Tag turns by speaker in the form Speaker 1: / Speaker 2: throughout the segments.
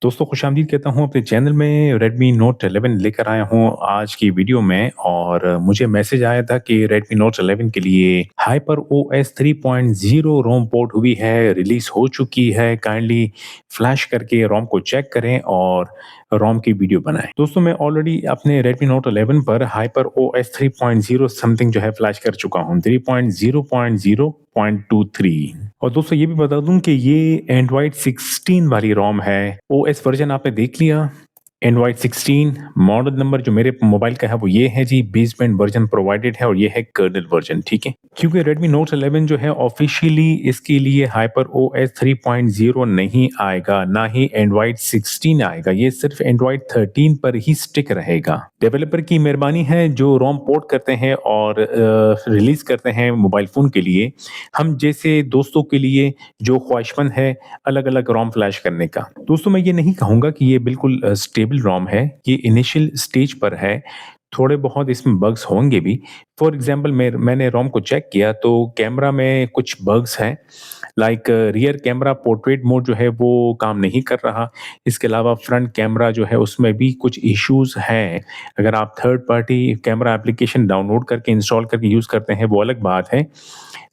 Speaker 1: दोस्तों खुशामदीद कहता हूँ अपने चैनल में। Redmi Note 11 लेकर आया हूँ आज की वीडियो में और मुझे मैसेज आया था कि Redmi Note 11 के लिए HyperOS 3.0 रोम पोर्ट हुई है, रिलीज़ हो चुकी है। काइंडली फ्लैश करके रोम को चेक करें और रोम की वीडियो बनाएं। दोस्तों मैं ऑलरेडी अपने Redmi Note 11 पर HyperOS 3.0 समथिंग जो है फ्लैश कर चुका हूँ, 3.0.0.23। और दोस्तों ये भी बता दूं कि ये एंड्रॉयड 16 वाली रोम है। ओएस वर्जन आपने देख लिया, एंड्रॉयड 16। मॉडल नंबर जो मेरे मोबाइल का है वो ये है जी, बेसबैंड वर्जन प्रोवाइडेड है और ये है कर्नेल वर्जन, ठीक है। क्योंकि Redmi Note 11 जो है ऑफिशियली इसके लिए हाइपर OS 3.0 नहीं आएगा, ना ही एंड्रॉयड 16 आएगा। ये सिर्फ एंड्रॉयड 13 पर ही स्टिक रहेगा। डेवलपर की मेहरबानी है जो रोम पोर्ट करते हैं और रिलीज करते हैं मोबाइल फोन के लिए। हम जैसे दोस्तों के लिए जो ख्वाहिशमंद है अलग अलग रोम फ्लैश करने का। दोस्तों मैं ये नहीं कहूँगा कि ये बिल्कुल स्टेबल रोम है, ये इनिशियल स्टेज पर है। थोड़े बहुत इसमें बग्स होंगे भी। फॉर एग्जांपल मैंने रोम को चेक किया तो कैमरा में कुछ बग्स हैं, like rear camera portrait mode जो है वो काम नहीं कर रहा। इसके अलावा फ्रंट कैमरा जो है उसमें भी कुछ इश्यूज हैं। अगर आप third party camera application download करके इंस्टॉल करके यूज़ करते हैं वो अलग बात है।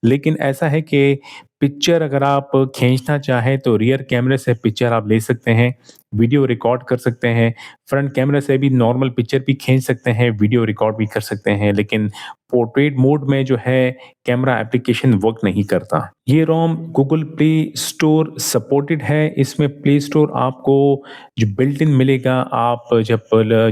Speaker 1: लेकिन ऐसा है कि पिक्चर अगर आप खींचना चाहें तो रियर कैमरे से पिक्चर आप ले सकते हैं, वीडियो रिकॉर्ड कर सकते हैं। फ्रंट कैमरे से भी नॉर्मल पिक्चर भी खींच सकते हैं, वीडियो रिकॉर्ड भी कर सकते हैं। लेकिन पोर्ट्रेट मोड में जो है कैमरा एप्लीकेशन वर्क नहीं करता। ये रोम गूगल प्ले स्टोर सपोर्टेड है। इसमें प्ले स्टोर आपको जो बिल्ट इन मिलेगा, आप जब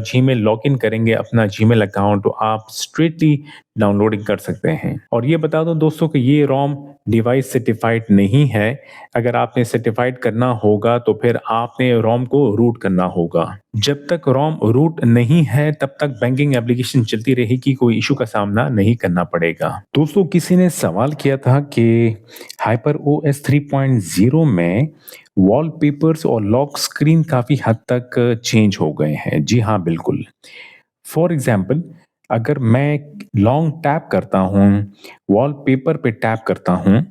Speaker 1: जीमेल लॉगिन करेंगे अपना जीमेल अकाउंट तो आप स्ट्रेटली डाउनलोडिंग कर सकते हैं। और ये बता दो दोस्तों कि ये रोम डिवाइस सर्टिफाइड नहीं है। अगर आपने सर्टिफाइड करना होगा तो फिर आपने रोम को रूट करना होगा। जब तक रोम रूट नहीं है तब तक बैंकिंग एप्लीकेशन चलती रहेगी, कोई इशू का सामना नहीं करना पड़ेगा। दोस्तों किसी ने सवाल किया था कि हाइपर OS 3.0 में वॉलपेपर्स और लॉक स्क्रीन काफ़ी हद तक चेंज हो गए हैं। जी हाँ, बिल्कुल। फॉर एग्जाम्पल अगर मैं लॉन्ग टैप करता हूँ, वॉलपेपर पे टैप करता हूँ,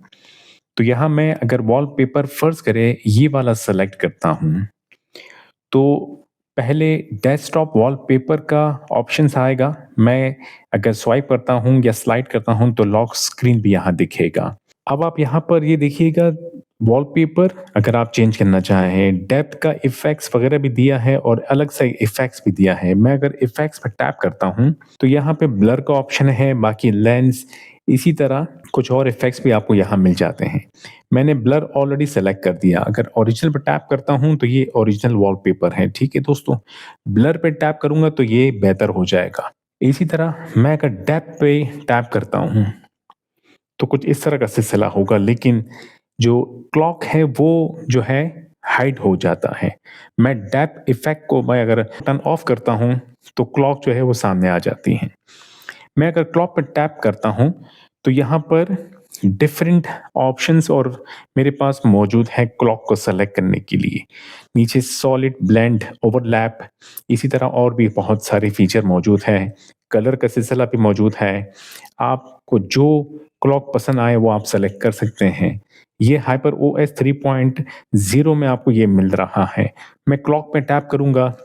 Speaker 1: तो यहाँ मैं अगर वॉलपेपर फ़र्ज़ करें ये वाला सेलेक्ट करता हूँ, तो पहले डेस्कटॉप वॉलपेपर का ऑप्शंस आएगा। मैं अगर स्वाइप करता हूँ या स्लाइड करता हूँ तो लॉक स्क्रीन भी यहाँ दिखेगा। अब आप यहाँ पर ये देखिएगा, वॉलपेपर अगर आप चेंज करना चाहें, डेप्थ का इफ़ेक्ट्स वगैरह भी दिया है और अलग से इफ़ेक्ट्स भी दिया है। मैं अगर इफ़ेक्ट्स पर टैप करता हूँ तो यहाँ पे ब्लर का ऑप्शन है, बाकी लेंस, इसी तरह कुछ और इफ़ेक्ट्स भी आपको यहाँ मिल जाते हैं। मैंने ब्लर ऑलरेडी सेलेक्ट कर दिया। अगर ओरिजिनल पे टैप करता हूँ तो ये ओरिजिनल वॉलपेपर है, ठीक है दोस्तों। ब्लर पे टैप करूँगा तो ये बेहतर हो जाएगा। इसी तरह मैं अगर डेप्थ पे टैप करता हूँ तो कुछ इस तरह का सिलसिला होगा, लेकिन जो क्लॉक है वो जो है हाइड हो जाता है। मैं डेप्थ इफ़ेक्ट को मैं अगर टर्न ऑफ करता हूँ तो क्लॉक जो है वो सामने आ जाती है। मैं अगर क्लॉक पर टैप करता हूँ तो यहाँ पर डिफरेंट ऑप्शंस और मेरे पास मौजूद है क्लॉक को सेलेक्ट करने के लिए। नीचे सॉलिड, ब्लेंड, ओवरलैप, इसी तरह और भी बहुत सारे फीचर मौजूद हैं। कलर का सिलसिला भी मौजूद है। आपको जो क्लॉक पसंद आए वो आप सेलेक्ट कर सकते हैं। ये हाइपर OS 3.0 में आपको ये मिल रहा है। मैं क्लॉक पे टैप करूँगा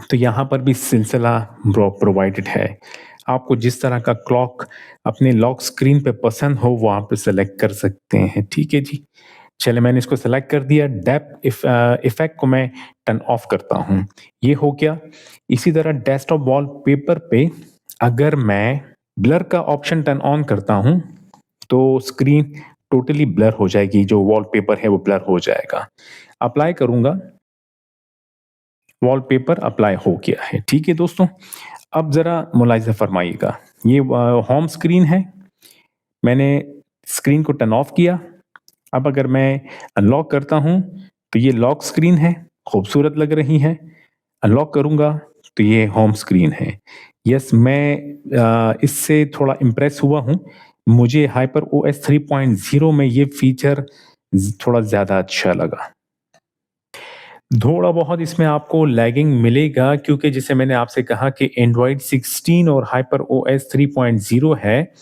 Speaker 1: तो यहाँ पर भी सिलसिला प्रोवाइडेड है। आपको जिस तरह का क्लॉक अपने लॉक स्क्रीन पे पसंद हो वो आप सेलेक्ट कर सकते हैं, ठीक है जी। चलिए मैंने इसको सेलेक्ट कर दिया। डेप्थ इफ़ेक्ट को मैं टर्न ऑफ करता हूँ, ये हो गया। इसी तरह डेस्कटॉप वॉलपेपर पे अगर मैं ब्लर का ऑप्शन टर्न ऑन करता हूँ तो स्क्रीन टोटली ब्लर हो जाएगी, जो वॉलपेपर है वो ब्लर हो जाएगा। अप्लाई करूँगा, वॉलपेपर अप्लाई हो गया है, ठीक है दोस्तों। अब ज़रा मुलाहिज़ा फ़रमाइएगा, ये होम स्क्रीन है, मैंने स्क्रीन को टर्न ऑफ किया। अब अगर मैं अनलॉक करता हूँ, तो ये लॉक स्क्रीन है, खूबसूरत लग रही है। अनलॉक करूँगा, तो ये होम स्क्रीन है। यस, मैं इससे थोड़ा इम्प्रेस हुआ हूँ। मुझे हाइपर OS 3.0 में ये फीचर थोड़ा ज़्यादा अच्छा लगा। थोड़ा बहुत इसमें आपको लैगिंग मिलेगा क्योंकि जैसे मैंने आपसे कहा कि एंड्रॉयड 16 और हाइपर OS 3.0 है,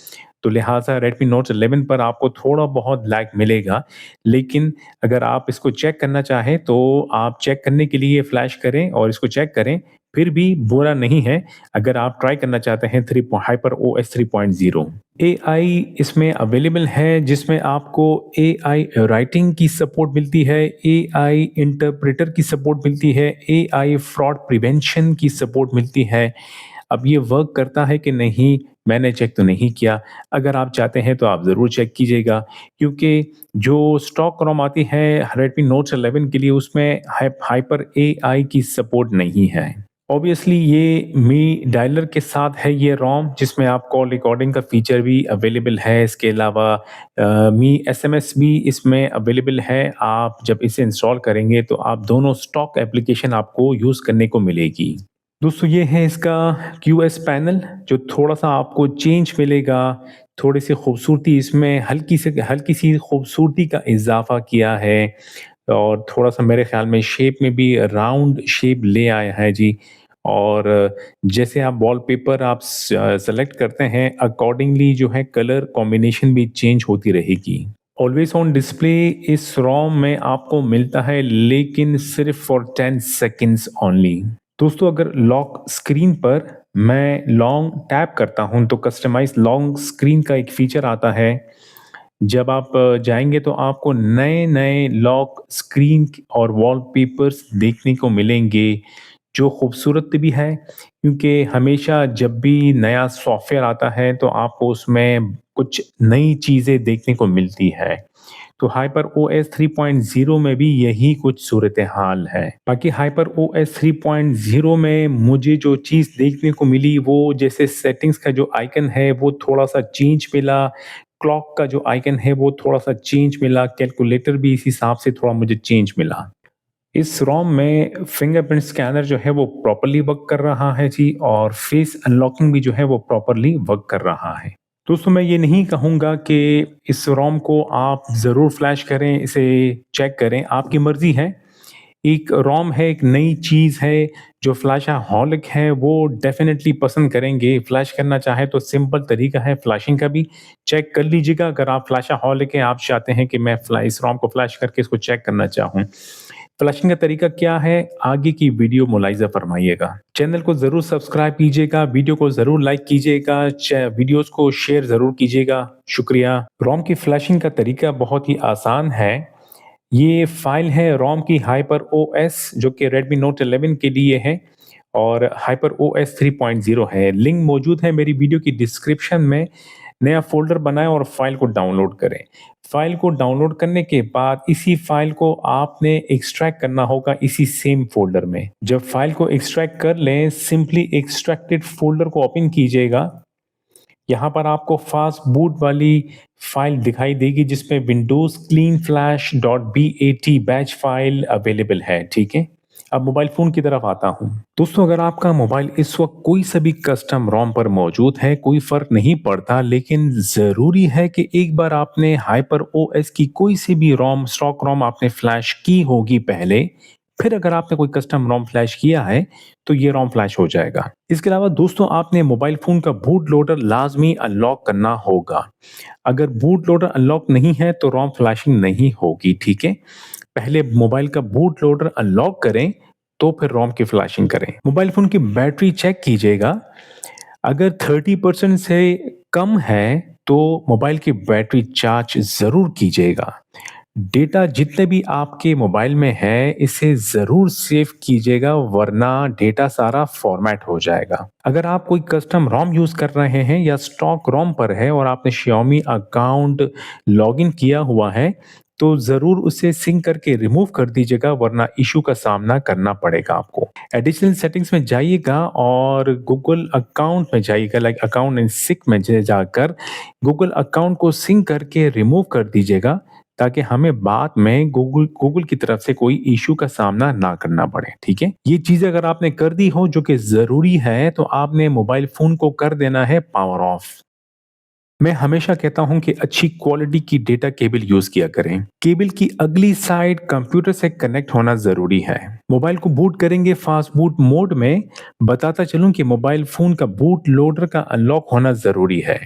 Speaker 1: तो लिहाजा Redmi Note 11 पर आपको थोड़ा बहुत लैग मिलेगा। लेकिन अगर आप इसको चेक करना चाहें तो आप चेक करने के लिए फ्लैश करें और इसको चेक करें, फिर भी बुरा नहीं है अगर आप ट्राई करना चाहते हैं हाइपर ओएस 3.0। एआई इसमें अवेलेबल है जिसमें आपको एआई राइटिंग की सपोर्ट मिलती है, एआई इंटरप्रेटर की सपोर्ट मिलती है, एआई फ्रॉड प्रिवेंशन की सपोर्ट मिलती है। अब ये वर्क करता है कि नहीं, मैंने चेक तो नहीं किया। अगर आप चाहते हैं तो आप ज़रूर चेक कीजिएगा, क्योंकि जो स्टॉक रोम आती है Redmi Note 11 के लिए उसमें हाइपर एआई की सपोर्ट नहीं है। ऑब्वियसली ये मी डायलर के साथ है ये रोम, जिसमें आप कॉल रिकॉर्डिंग का फीचर भी अवेलेबल है। इसके अलावा मी एसएमएस भी इसमें अवेलेबल है। आप जब इसे इंस्टॉल करेंगे तो आप दोनों स्टॉक एप्लीकेशन आपको यूज़ करने को मिलेगी। दोस्तों ये है इसका क्यूएस पैनल, जो थोड़ा-सा आपको चेंज मिलेगा, थोड़ी-सी खूबसूरती इसमें हल्की-सी खूबसूरती का इज़ाफ़ा किया है और थोड़ा-सा मेरे ख़्याल में शेप में भी राउंड शेप ले आया है जी। और जैसे आप वॉलपेपर आप सेलेक्ट करते हैं अकॉर्डिंगली जो है कलर कॉम्बिनेशन भी चेंज होती रहेगी। ऑलवेज़ ऑन डिस्प्ले इस रोम में आपको मिलता है, लेकिन सिर्फ़ फॉर 10 सेकंड्स ओनली। दोस्तों अगर लॉक स्क्रीन पर मैं लॉन्ग टैप करता हूं तो कस्टमाइज लॉन्ग स्क्रीन का एक फीचर आता है। जब आप जाएंगे तो आपको नए नए लॉक स्क्रीन और वॉलपेपर्स देखने को मिलेंगे, जो खूबसूरत भी है, क्योंकि हमेशा जब भी नया सॉफ्टवेयर आता है तो आपको उसमें कुछ नई चीज़ें देखने को मिलती है। तो हाइपर ओएस 3.0 में भी यही कुछ सूरत हाल है। बाकी हाइपर ओएस 3.0 में मुझे जो चीज़ देखने को मिली वो जैसे सेटिंग्स का जो आइकन है वो थोड़ा-सा चेंज मिला, क्लॉक का जो आइकन है वो थोड़ा-सा चेंज मिला, कैलकुलेटर भी इस हिसाब से थोड़ा मुझे चेंज मिला। इस रोम में फिंगरप्रिंट स्कैनर जो है वो प्रॉपर्ली वर्क कर रहा है जी, और फेस अनलॉकिंग भी जो है वो प्रॉपर्ली वर्क कर रहा है। दोस्तों मैं ये नहीं कहूँगा कि इस रोम को आप ज़रूर फ्लैश करें, इसे चेक करें, आपकी मर्ज़ी है। एक रोम है, एक नई चीज़ है, जो फ्लैशहॉलिक हैं वो डेफ़िनेटली पसंद करेंगे। फ्लैश करना चाहें तो सिंपल तरीका है फ्लैशिंग का भी, चेक कर लीजिएगा। अगर आप फ्लैशहॉलिक हैं, आप चाहते हैं कि मैं इस रोम को फ्लैश करके इसको चेक करना चाहूँ। फ्लैशिंग का तरीका क्या है, आगे की वीडियो मुलाहिज़ा फरमाइएगा। चैनल को ज़रूर सब्सक्राइब कीजिएगा, वीडियो को ज़रूर लाइक कीजिएगा, वीडियोज़ को शेयर ज़रूर कीजिएगा। शुक्रिया। रोम की फ्लैशिंग का तरीका बहुत ही आसान है। ये फाइल है रोम की हाइपर ओएस, जो कि Redmi Note 11 के लिए है, और हाइपर ओएस 3.0 है। लिंक मौजूद है मेरी वीडियो की डिस्क्रिप्शन में। नया फ़ोल्डर बनाएँ और फ़ाइल को डाउनलोड करें। फ़ाइल को डाउनलोड करने के बाद इसी फ़ाइल को आपने एक्सट्रैक्ट करना होगा इसी सेम फ़ोल्डर में। जब फ़ाइल को एक्सट्रैक्ट कर लें, सिंपली एक्सट्रैक्टेड फ़ोल्डर को ओपन कीजिएगा। यहाँ पर आपको फास्ट बूट वाली फाइल दिखाई देगी जिसमें Windows clean flash dot BAT batch file available है, ठीक है? अब मोबाइल फ़ोन की तरफ आता हूँ। दोस्तों अगर आपका मोबाइल इस वक़्त कोई सा भी कस्टम रोम पर मौजूद है, कोई फ़र्क नहीं पड़ता, लेकिन ज़रूरी है कि एक बार आपने हाइपर ओएस की कोई सी भी रोम, स्टॉक रोम आपने फ्लैश की होगी पहले, फिर अगर आपने कोई कस्टम रोम फ्लैश किया है, तो ये रोम फ्लैश हो जाएगा। इसके अलावा दोस्तों आपने मोबाइल फ़ोन का बूट लोडर लाज़मी अनलॉक करना होगा। अगर बूट लोडर अनलॉक नहीं है तो रोम फ्लैशिंग नहीं होगी, ठीक है? पहले मोबाइल का बूट लोडर अनलॉक करें, तो फिर रोम की फ्लैशिंग करें। मोबाइल फ़ोन की बैटरी चेक कीजिएगा। अगर 30% से कम है, तो मोबाइल की बैटरी चार्ज ज़रूर कीजिएगा। डेटा जितने भी आपके मोबाइल में है, इसे ज़रूर सेव कीजिएगा, वरना डेटा सारा फॉर्मेट हो जाएगा। अगर आप कोई कस्टम रोम यूज़ कर रहे हैं या स्टॉक रोम पर है और आपने Xiaomi अकाउंट लॉगिन किया हुआ है, तो ज़रूर उसे सिंक करके रिमूव कर दीजिएगा, वरना इश्यू का सामना करना पड़ेगा आपको। एडिशनल सेटिंग्स में जाइएगा और गूगल अकाउंट में जाइएगा, लाइक अकाउंट एंड सिंक में जाकर गूगल अकाउंट को सिंक करके रिमूव कर दीजिएगा, ताकि हमें बाद में गूगल की तरफ से कोई इश्यू का सामना ना करना पड़े, ठीक है? ये चीज़ अगर आपने कर दी हो, जो कि ज़रूरी है, तो आपने मोबाइल फ़ोन को कर देना है पावर ऑफ। मैं हमेशा कहता हूं कि अच्छी क्वालिटी की डेटा केबल यूज किया करें। केबल की अगली साइड कंप्यूटर से कनेक्ट होना जरूरी है। मोबाइल को बूट करेंगे फास्ट बूट मोड में, बताता चलूं कि मोबाइल फोन का बूट लोडर का अनलॉक होना जरूरी है।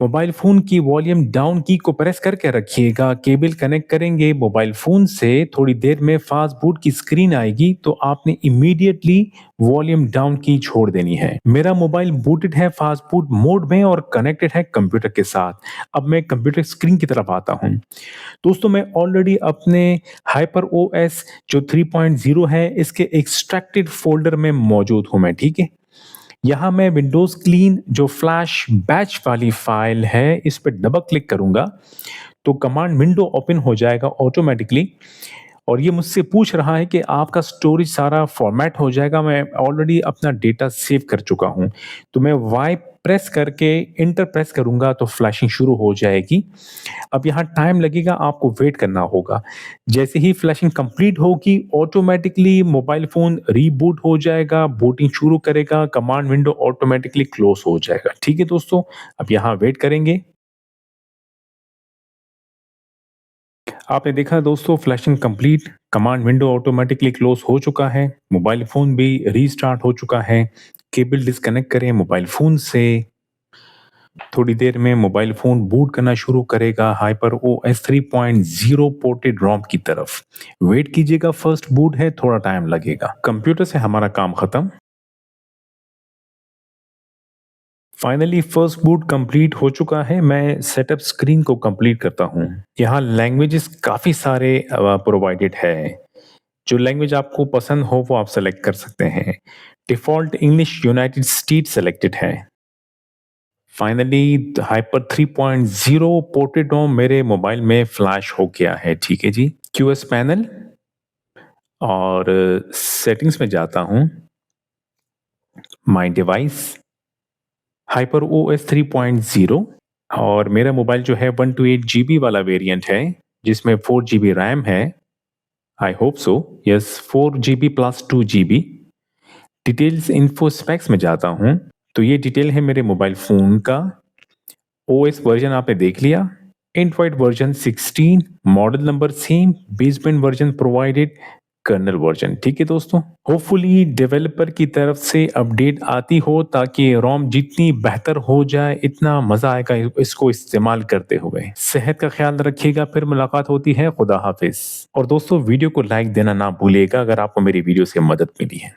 Speaker 1: मोबाइल फ़ोन की वॉल्यूम डाउन की को प्रेस करके रखिएगा, केबल कनेक्ट करेंगे मोबाइल फ़ोन से, थोड़ी देर में फ़ास्ट बूट की स्क्रीन आएगी तो आपने इमीडिएटली वॉल्यूम डाउन की छोड़ देनी है। मेरा मोबाइल बूटेड है फ़ास्ट बूट मोड में और कनेक्टेड है कंप्यूटर के साथ। अब मैं कंप्यूटर स्क्रीन की तरफ आता हूँ। दोस्तों मैं ऑलरेडी अपने हाइपर ओएस जो 3.0 है इसके एक्सट्रैक्टेड फ़ोल्डर में मौजूद हूँ मैं, ठीक है? यहाँ मैं विंडोज़ क्लीन जो फ्लैश बैच वाली फ़ाइल है, इस पे डबल क्लिक करूँगा, तो कमांड विंडो ओपन हो जाएगा ऑटोमैटिकली और ये मुझसे पूछ रहा है कि आपका स्टोरेज सारा फ़ॉर्मेट हो जाएगा, मैं ऑलरेडी अपना डेटा सेव कर चुका हूँ। तो मैं वाई प्रेस करके एंटर प्रेस करूँगा तो फ्लैशिंग शुरू हो जाएगी। अब यहाँ टाइम लगेगा, आपको वेट करना होगा। जैसे ही फ्लैशिंग कंप्लीट होगी, ऑटोमैटिकली मोबाइल फ़ोन रीबूट हो जाएगा, बूटिंग शुरू करेगा, कमांड विंडो ऑटोमैटिकली क्लोज़ हो जाएगा। ठीक है दोस्तों, अब यहाँ वेट करेंगे। आपने देखा दोस्तों flashing complete, command window automatically close हो चुका है, मोबाइल फ़ोन भी रीस्टार्ट हो चुका है। केबल डिस्कनेक्ट करें मोबाइल फ़ोन से। थोड़ी देर में मोबाइल फ़ोन बूट करना शुरू करेगा हाइपर ओएस 3.0 पोर्टेड रोम की तरफ। वेट कीजिएगा, फर्स्ट बूट है, थोड़ा टाइम लगेगा। कंप्यूटर से हमारा काम खत्म। फाइनली फर्स्ट बूट कंप्लीट हो चुका है। मैं सेटअप स्क्रीन को कंप्लीट करता हूँ। यहाँ लैंग्वेजेस काफ़ी सारे प्रोवाइडेड है। जो लैंग्वेज आपको पसंद हो वो आप सेलेक्ट कर सकते हैं। Default English United state selected है। फाइनली हाइपर 3.0 पोर्टेड रोम मेरे मोबाइल में फ्लैश हो गया है, ठीक है जी। क्यूएस पैनल और सेटिंग्स में जाता हूँ। माय डिवाइस, हाइपर ओएस 3.0 और मेरा मोबाइल जो है 128 जीबी वाला वेरिएंट है, जिसमें 4 जीबी रैम है। I hope so, yes 4 GB plus 2 GB. Details info specs में जाता हूँ, तो ये डिटेल है मेरे मोबाइल फ़ोन का। ओएस वर्जन आपने देख लिया, Android version 16, model number same, baseband version provided, kernel version. ठीक है दोस्तों, होपफुली डेवलपर की तरफ से अपडेट आती हो ताकि रोम जितनी बेहतर हो जाए, इतना मजा आएगा इसको इस्तेमाल करते हुए। सेहत का ख्याल रखिएगा, फिर मुलाकात होती है। खुदा हाफिज। और दोस्तों वीडियो को लाइक देना ना भूलिएगा अगर आपको मेरी वीडियो से मदद मिली है।